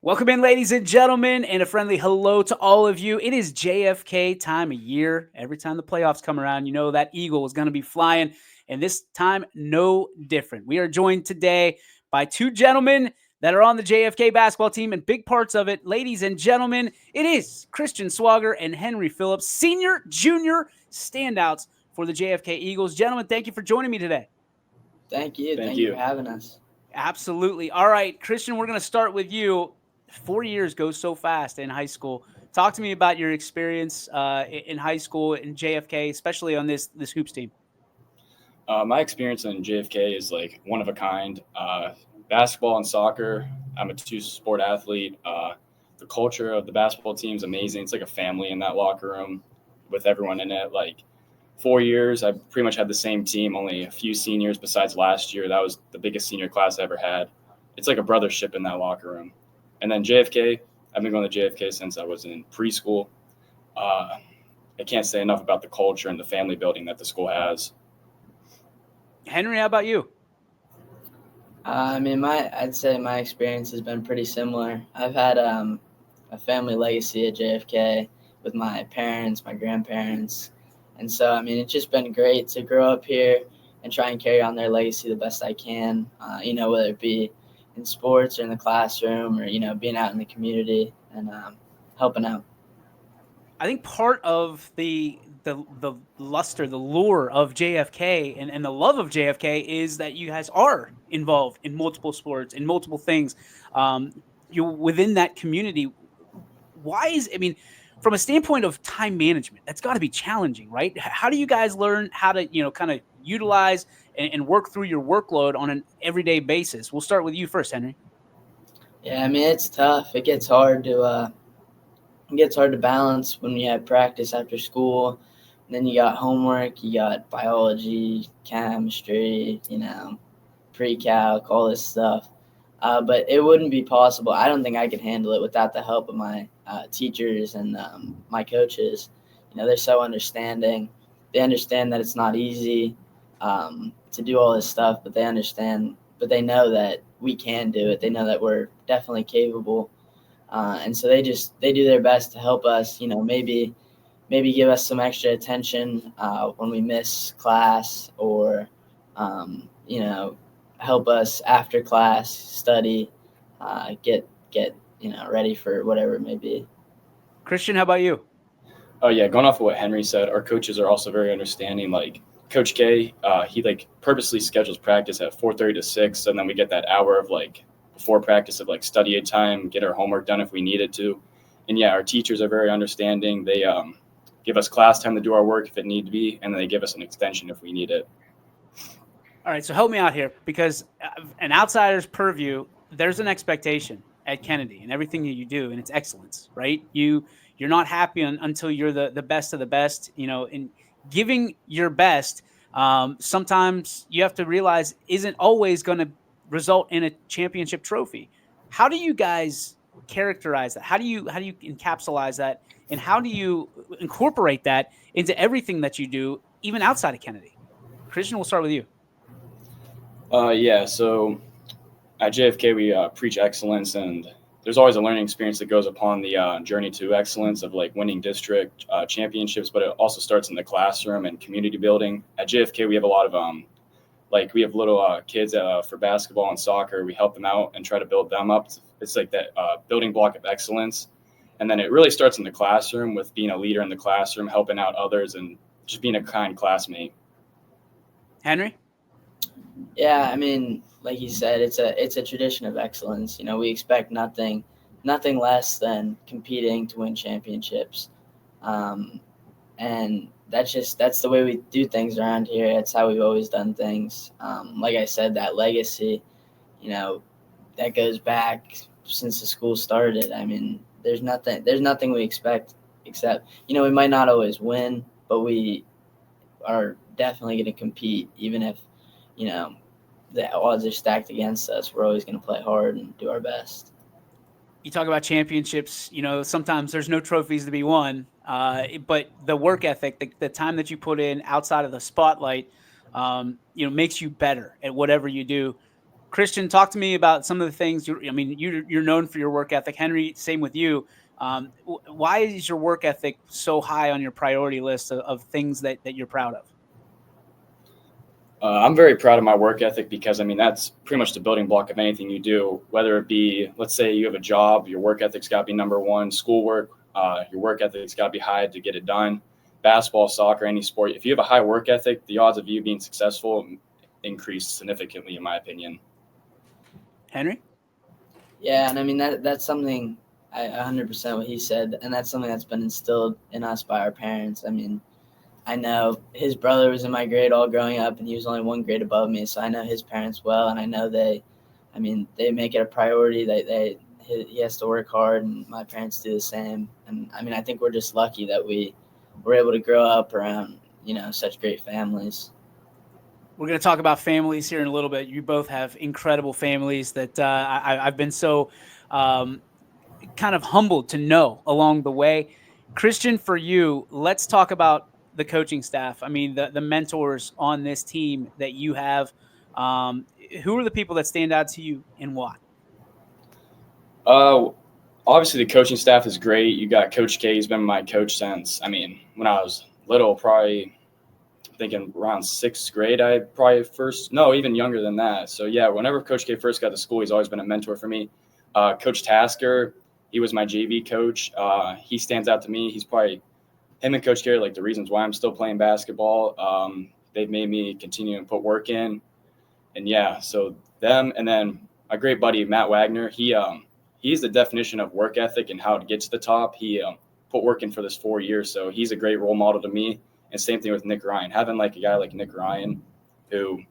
Welcome in, ladies and gentlemen, and a friendly hello to all of you. It is JFK time of year. Every time the playoffs come around, you know that Eagle is going to be flying, and this time, no different. We are joined today by two gentlemen that are on the JFK basketball team and big parts of it. Ladies and gentlemen, it is Christian Swogger and Henry Phillips, senior, junior standouts for the JFK Eagles. Gentlemen, thank you for joining me today. Thank you. Thank Thank you you. for having us. Absolutely. All right, Christian, we're going to start with you. 4 years go so fast in high school. Talk to me about your experience in high school in JFK, especially on this hoops team. My experience in JFK is like one of a kind. Basketball and soccer. I'm a two-sport athlete. The culture of the basketball team is amazing. It's like a family in that locker room with everyone in it. Like 4 years, I pretty much had the same team, only a few seniors besides last year. That was the biggest senior class I ever had. It's like a brothership in that locker room. And then JFK, I've been going to JFK since I was in preschool. Uh, I can't say enough about the culture and the family building that the school has. Henry, how about you? I'd say my experience has been pretty similar. I've had a family legacy at JFK with my parents, my grandparents, and so it's just been great to grow up here and try and carry on their legacy the best I can. Whether it be in sports or in the classroom or being out in the community and helping out. I think part of the luster, the lure of JFK and the love of JFK is that you guys are involved in multiple sports, in multiple things. Um, you within that community. Why is I mean, from a standpoint of time management, that's got to be challenging, right? How do you guys learn how to kind of utilize and work through your workload on an everyday basis? We'll start with you first, Henry. Yeah, it's tough. It gets hard to balance when you have practice after school. And then you got homework, you got biology, chemistry, pre-calc, all this stuff. But it wouldn't be possible. I don't think I could handle it without the help of my teachers and my coaches. They're so understanding. They understand that it's not easy to do all this stuff, but they understand. But they know that we can do it. They know that we're definitely capable, and so they do their best to help us. Maybe give us some extra attention when we miss class, or help us after class study, get ready for whatever it may be. Christian, how about you? Oh yeah, going off of what Henry said, our coaches are also very understanding. Like Coach K, he like purposely schedules practice at 4:30 to 6, and then we get that hour of like before practice of like study time, get our homework done if we needed to. And yeah, our teachers are very understanding. They give us class time to do our work if it need to be, and then they give us an extension if we need it. All right, so help me out here because an outsider's purview, there's an expectation at Kennedy and everything that you do, and it's excellence, right? You're not happy until you're the best of the best. In giving your best, sometimes you have to realize isn't always going to result in a championship trophy. How do you guys characterize that? How do you encapsulate that, and how do you incorporate that into everything that you do, even outside of Kennedy? Christian, we'll start with you. Yeah, so at JFK we preach excellence, and there's always a learning experience that goes upon the journey to excellence of like winning district championships, but it also starts in the classroom and community building. At JFK we have a lot of like we have little kids for basketball and soccer. We help them out and try to build them up. It's like that building block of excellence. And then it really starts in the classroom with being a leader in the classroom, helping out others, and just being a kind classmate. Henry? Yeah, like you said, it's a tradition of excellence. We expect nothing less than competing to win championships, um, and that's the way we do things around here. That's how we've always done things. Like I said, that legacy, you know, that goes back since the school started. There's nothing we expect except we might not always win, but we are definitely going to compete, even if you know the odds are stacked against us. We're always going to play hard and do our best. You talk about championships, sometimes there's no trophies to be won, but the work ethic, the time that you put in outside of the spotlight, makes you better at whatever you do. Christian, talk to me about some of the things. You're known for your work ethic. Henry, same with you. Why is your work ethic so high on your priority list of things that you're proud of? I'm very proud of my work ethic because, I mean, that's pretty much the building block of anything you do, whether it be, let's say you have a job, your work ethic's got to be number one. Schoolwork, your work ethic's got to be high to get it done. Basketball, soccer, any sport. If you have a high work ethic, the odds of you being successful increase significantly, in my opinion. Henry? Yeah, and I mean that's something 100% what he said, and that's something that's been instilled in us by our parents. I mean, I know his brother was in my grade all growing up, and he was only one grade above me, so I know his parents well, and I know they make it a priority. He has to work hard, and my parents do the same. And I mean, I think we're just lucky that we were able to grow up around such great families. We're going to talk about families here in a little bit. You both have incredible families that I've been so kind of humbled to know along the way. Christian, for you, let's talk about the coaching staff. I mean, the mentors on this team that you have. Who are the people that stand out to you and why? Obviously, the coaching staff is great. You got Coach K. He's been my coach since, I mean, when I was little, probably thinking around sixth grade, even younger than that. So yeah, whenever Coach K first got to school, he's always been a mentor for me. Coach Tasker, he was my JV coach. He stands out to me. He's probably, him and Coach K are like the reasons why I'm still playing basketball. They've made me continue and put work in. And yeah, so them, and then my great buddy, Matt Wagner, he's the definition of work ethic and how to get to the top. He put work in for this 4 years. So he's a great role model to me. And same thing with Nick Ryan. Having like a guy like Nick Ryan, who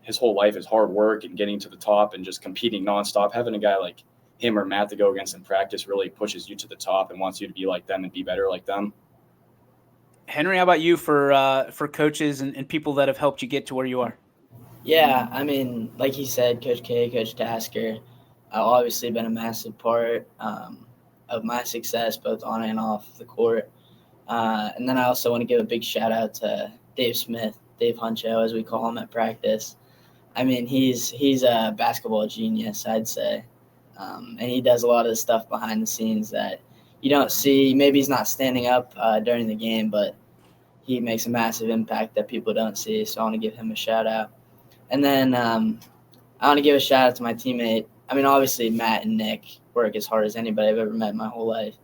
his whole life is hard work and getting to the top and just competing nonstop. Having a guy like him or Matt to go against in practice really pushes you to the top and wants you to be like them and be better like them. Henry, how about you for coaches and people that have helped you get to where you are? Yeah, I mean, like he said, Coach K, Coach Tasker, obviously been a massive part of my success, both on and off the court. And then I also want to give a big shout out to Dave Smith, Dave Huncho, as we call him at practice. I mean, he's a basketball genius, I'd say. And he does a lot of the stuff behind the scenes that you don't see. Maybe he's not standing up during the game, but he makes a massive impact that people don't see. So I want to give him a shout out. And then I want to give a shout out to my teammate. I mean, obviously, Matt and Nick work as hard as anybody I've ever met in my whole life.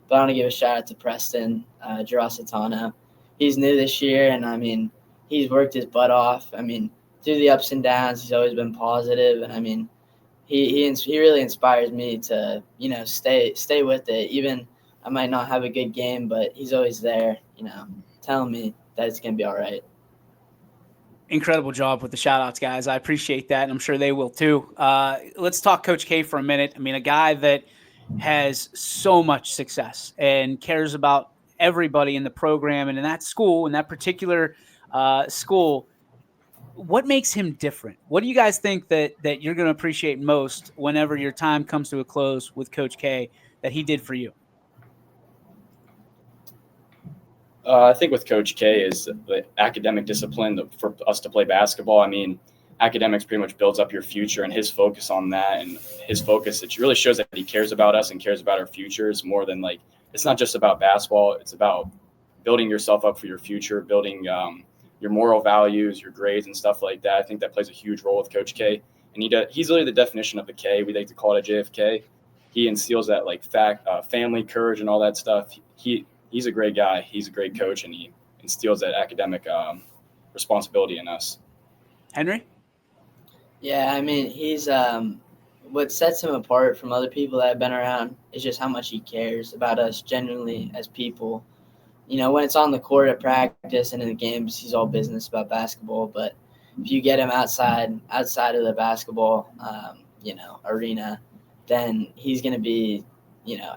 But I want to give a shout out to Preston Girasitano. He's new this year, and I mean, he's worked his butt off. I mean, through the ups and downs, he's always been positive, and I mean, he really inspires me to stay with it. Even I might not have a good game, but he's always there, telling me that it's gonna be all right. Incredible job with the shout outs, guys. I appreciate that, and I'm sure they will too. Let's talk Coach K for a minute. I mean, a guy that has so much success and cares about everybody in the program and in that school, in that particular school. What makes him different? What do you guys think that you're going to appreciate most whenever your time comes to a close with Coach K that he did for you? I think with Coach K is the academic discipline for us to play basketball. I mean, academics pretty much builds up your future, and his focus on that and his focus, it really shows that he cares about us and cares about our futures more than like, it's not just about basketball. It's about building yourself up for your future, building your moral values, your grades and stuff like that. I think that plays a huge role with Coach K. And he's really the definition of the K. We like to call it a JFK. He instills that like family, courage, and all that stuff. He's a great guy. He's a great coach, and he instills that academic responsibility in us. Henry? Yeah, I mean, he's what sets him apart from other people that I've been around is just how much he cares about us genuinely as people. When it's on the court at practice and in the games, he's all business about basketball. But if you get him outside of the basketball, arena, then he's going to be,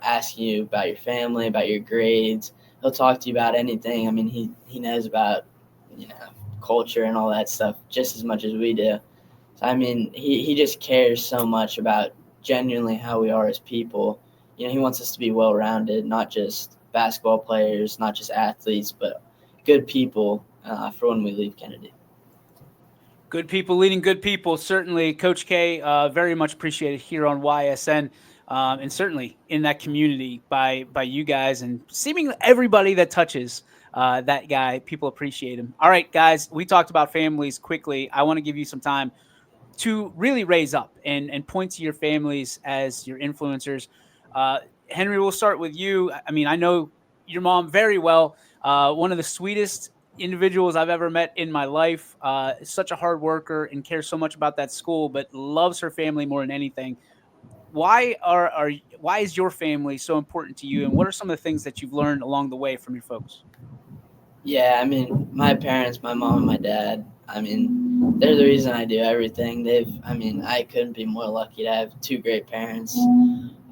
asking you about your family, about your grades. He'll talk to you about anything. I mean, he knows about, culture and all that stuff just as much as we do. So, I mean, he just cares so much about genuinely how we are as people. He wants us to be well-rounded, not just basketball players, not just athletes, but good people for when we leave Kennedy. Good people leading good people. Certainly, Coach K, very much appreciated here on YSN, and certainly in that community by you guys and seemingly everybody that touches that guy. People appreciate him. All right, guys, we talked about families quickly. I want to give you some time to really raise up and point to your families as your influencers. Uh, Henry, we'll start with you. I mean, I know your mom very well. One of the sweetest individuals I've ever met in my life. Such a hard worker and cares so much about that school, but loves her family more than anything. Why is your family so important to you, and what are some of the things that you've learned along the way from your folks? Yeah, I mean, my parents, my mom and my dad, I mean, they're the reason I do everything. I mean, I couldn't be more lucky to have two great parents.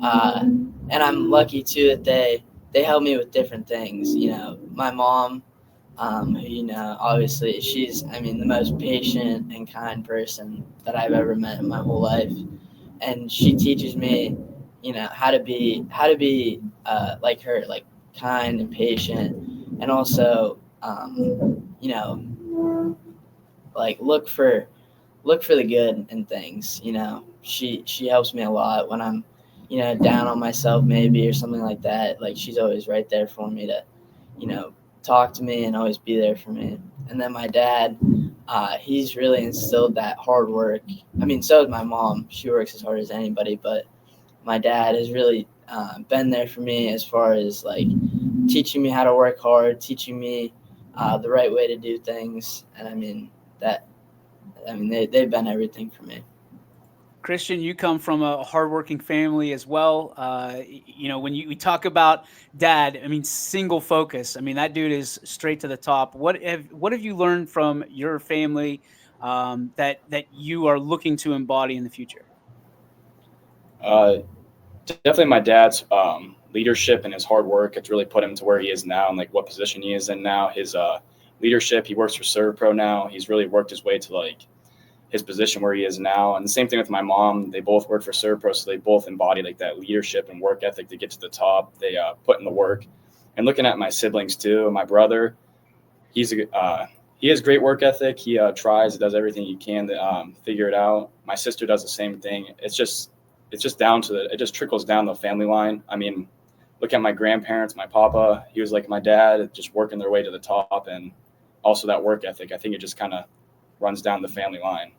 And I'm lucky too that they help me with different things. You know, my mom, who, you know, obviously she's, I mean, the most patient and kind person that I've ever met in my whole life. And she teaches me, you know, how to be like her, like kind and patient, and also, you know, like look for the good in things. You know, she helps me a lot when I'm, you know, down on myself maybe or something like that. Like she's always right there for me to, you know, talk to me and always be there for me. And then my dad, he's really instilled that hard work. I mean, so is my mom. She works as hard as anybody, but my dad has really been there for me as far as like teaching me how to work hard, teaching me the right way to do things. And I mean that. I mean they've been everything for me. Christian, you come from a hardworking family as well. You know, when we talk about dad, I mean, single focus. I mean, that dude is straight to the top. What have you learned from your family that you are looking to embody in the future? Uh, Definitely my dad's leadership and his hard work. It's really put him to where he is now and like what position he is in now. His leadership. He works for ServPro now. He's really worked his way to like his position where he is now. And the same thing with my mom. They both work for ServPro, so they both embody like that leadership and work ethic to get to the top. They put in the work. And looking at my siblings too, my brother, he has great work ethic. He tries, does everything he can to figure it out. My sister does the same thing. It's just down to it just trickles down the family line. I mean, look at my grandparents, my papa, he was like my dad, just working their way to the top, and also that work ethic. I think it just kind of runs down the family line.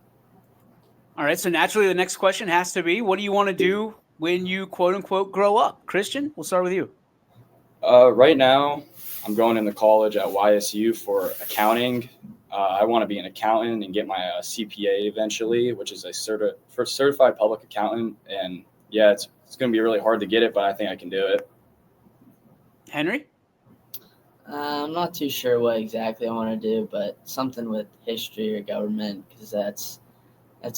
All right. So naturally, the next question has to be, what do you want to do when you quote unquote grow up? Christian, we'll start with you. Right now, I'm going into college at YSU for accounting. I want to be an accountant and get my CPA eventually, which is a certified public accountant. And yeah, it's going to be really hard to get it, but I think I can do it. Henry? I'm not too sure what exactly I want to do, but something with history or government, because that's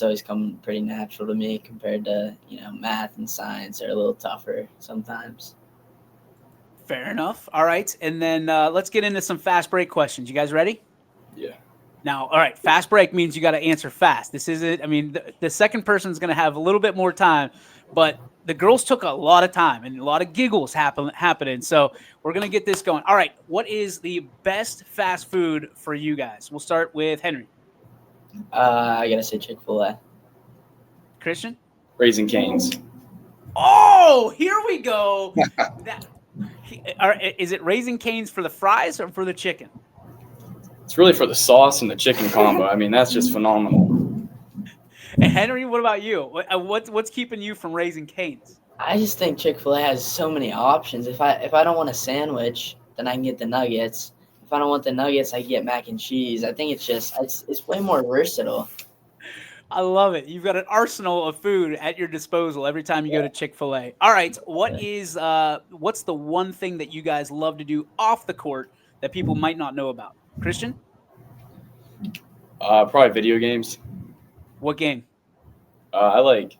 always come pretty natural to me compared to, you know, math and science are a little tougher sometimes. Fair enough. All right. And then let's get into some fast break questions. You guys ready? Yeah. Now, all right, fast break means you got to answer fast. This isn't, I mean, the second person's going to have a little bit more time, but the girls took a lot of time and a lot of giggles happening. So we're going to get this going. All right, what is the best fast food for you guys? We'll start with Henry. I gotta say Chick-fil-A. Christian? Raising Cane's. Oh, here we go. Is it Raising Cane's for the fries or for the chicken? It's really for the sauce and the chicken combo. I mean, that's just phenomenal. And Henry, what about you? What's keeping you from Raising Cane's? I just think Chick-fil-A has so many options. If I don't want a sandwich, then I can get the nuggets. If I don't want the nuggets, I can get mac and cheese. I think it's way more versatile. I love it. You've got an arsenal of food at your disposal every time you go to Chick-fil-A. All right, what's the one thing that you guys love to do off the court that people might not know about? Christian? Probably video games. What game? I like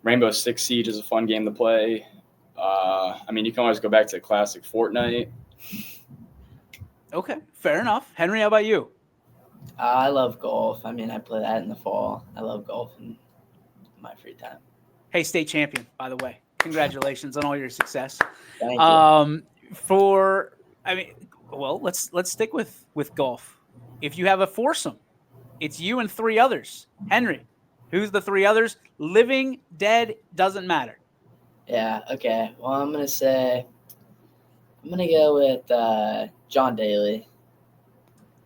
Rainbow Six Siege is a fun game to play. I mean, you can always go back to classic Fortnite. Okay, fair enough. Henry, how about you? I love golf. I mean, I play that in the fall. I love golf in my free time. Hey, state champion, by the way. Congratulations on all your success. Thank you. Let's stick with golf. If you have a foursome It's you and 3 others. Henry, who's the 3 others? Living, dead, doesn't matter. Yeah. Okay. Well, I'm gonna go with John Daly.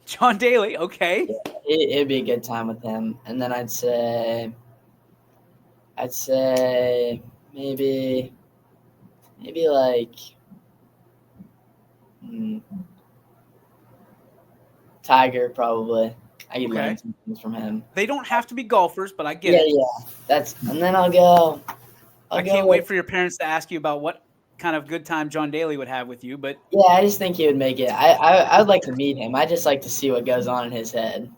John Daly, okay. Yeah, it'd be a good time with him. And then I'd say maybe like Tiger probably. I could learn Okay. some things from him. They don't have to be golfers, but I get Yeah, it. yeah. And then I'll go. I can't wait for your parents to ask you about what kind of good time John Daly would have with you, but Yeah, I just think he would make it. I'd like to meet him. I just like to see what goes on in his head.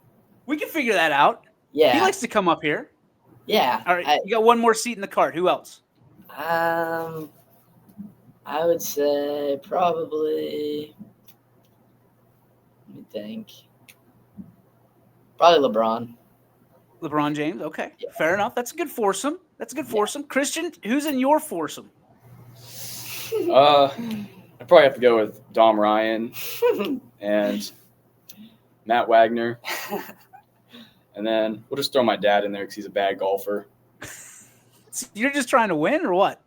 we can figure that out. Yeah. He likes to come up here. Yeah. All right, you got one more seat in the cart. Who else? I would say probably. Let me think. Probably LeBron. LeBron James. Okay, Yeah. fair enough. That's a good foursome. Christian, who's in your foursome? I probably have to go with Dom Ryan and Matt Wagner. And then we'll just throw my dad in there because he's a bad golfer. You're just trying to win or what?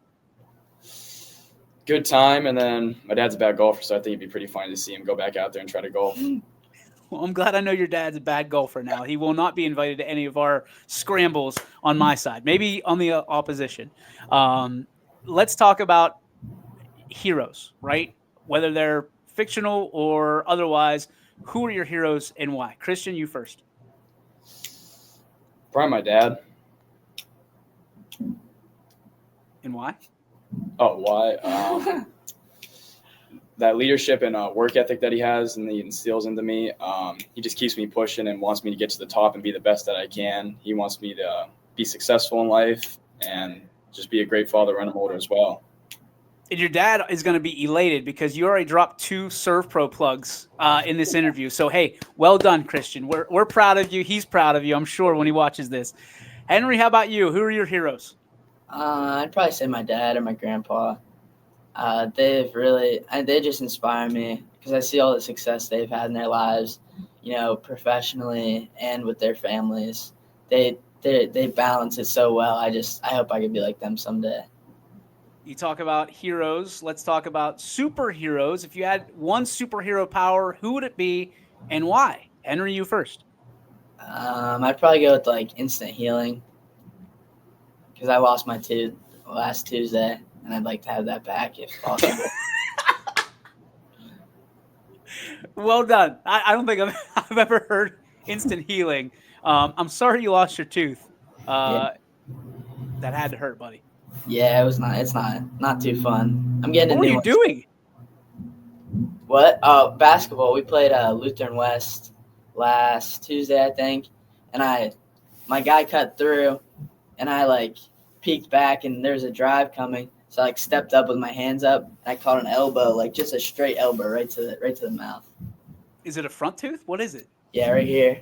Good time. And then my dad's a bad golfer, so I think it'd be pretty fun to see him go back out there and try to golf. Well, I'm glad I know your dad's a bad golfer now. He will not be invited to any of our scrambles on my side, maybe on the opposition. Let's talk about heroes, right? Whether they're fictional or otherwise. Who are your heroes and why? Christian, you first. Probably my dad. And why? Oh, why? That leadership and work ethic that he has and he instills into me. He just keeps me pushing and wants me to get to the top and be the best that I can. He wants me to be successful in life and just be a great father and a motor as well. And your dad is going to be elated because you already dropped 2 Serve Pro plugs in this interview. So, hey, well done, Christian. We're proud of you. He's proud of you, I'm sure, when he watches this. Henry, how about you? Who are your heroes? I'd probably say my dad or my grandpa. They just inspire me because I see all the success they've had in their lives, professionally and with their families. They balance it so well. I hope I could be like them someday. You talk about heroes. Let's talk about superheroes. If you had one superhero power, who would it be and why? Henry, you first. I'd probably go with like instant healing because I lost my tooth last Tuesday. And I'd like to have that back if possible. Well done. I don't think I've ever heard instant healing. I'm sorry you lost your tooth. That had to hurt, buddy. Yeah, it's not too fun. I'm getting. What were you doing? What? Basketball. We played Lutheran West last Tuesday, I think, and my guy cut through, and I peeked back, and there's a drive coming. So I stepped up with my hands up, and I caught an elbow, just a straight elbow right to the mouth. Is it a front tooth? What is it? Yeah, right here.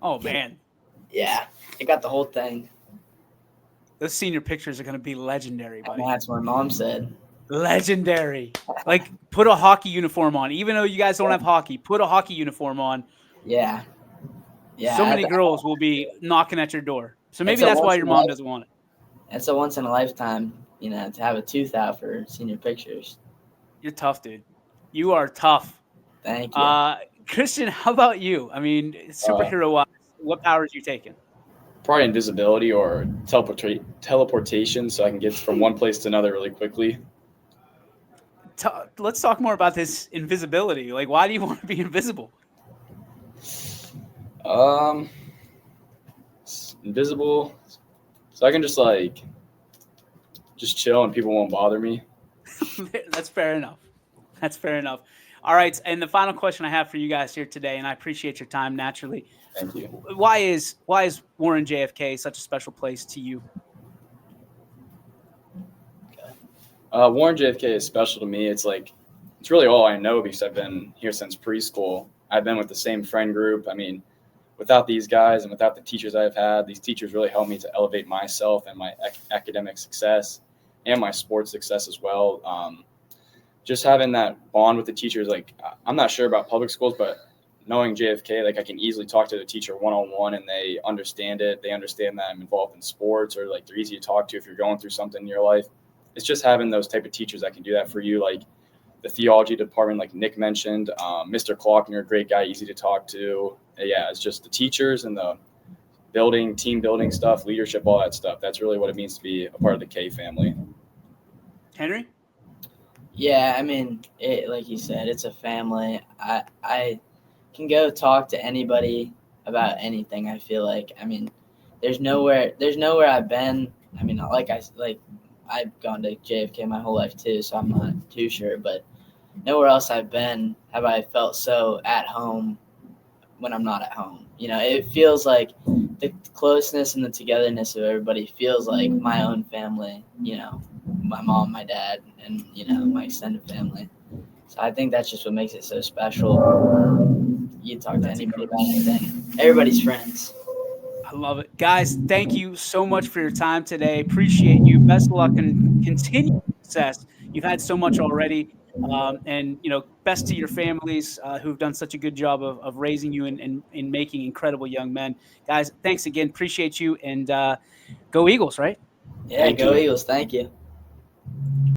Oh man. Yeah, I got the whole thing. Those senior pictures are going to be legendary, buddy. That's what my mom said. Legendary. Put a hockey uniform on. Even though you guys don't have hockey, put a hockey uniform on. Yeah. Yeah. So many girls will be knocking at your door. So maybe that's why your mom doesn't want it. It's a once in a lifetime, to have a tooth out for senior pictures. You're tough, dude. You are tough. Thank you. Christian, how about you? I mean, superhero-wise, what powers you taking? Probably invisibility or teleportation so I can get from one place to another really quickly. Let's talk more about this invisibility. Why do you want to be invisible? Invisible. So I can just chill and people won't bother me. That's fair enough. All right, and the final question I have for you guys here today, and I appreciate your time naturally. Thank you. Why is Warren JFK such a special place to you? Warren JFK is special to me. It's really all I know because I've been here since preschool. I've been with the same friend group. I mean, without these guys and without the teachers I've had, these teachers really helped me to elevate myself and my academic success and my sports success as well. Just having that bond with the teachers, I'm not sure about public schools, but knowing JFK, like I can easily talk to the teacher one on one, and they understand it. They understand that I'm involved in sports, or like they're easy to talk to if you're going through something in your life. It's just having those type of teachers that can do that for you, like the theology department, like Nick mentioned. Mr. Klockner, great guy, easy to talk to. Yeah, it's just the teachers and the building, team building stuff, leadership, all that stuff. That's really what it means to be a part of the K family. Henry? Yeah, I mean, like you said, it's a family. I can go talk to anybody about anything. I feel like, I mean, there's nowhere I've been. I mean, I've gone to JFK my whole life too, so I'm not too sure. But nowhere else I've been have I felt so at home when I'm not at home. It feels like the closeness and the togetherness of everybody feels like my own family. My mom, my dad, and my extended family. So I think that's just what makes it so special. You talk to That's anybody incredible. about anything. Everybody's friends. I love it. Guys, thank you so much for your time today. Appreciate you. Best of luck and continued success. You've had so much already. And, best to your families who've done such a good job of raising you and making incredible young men. Guys, thanks again. Appreciate you. And go Eagles, right? Yeah, Thank go you. Eagles. Thank you.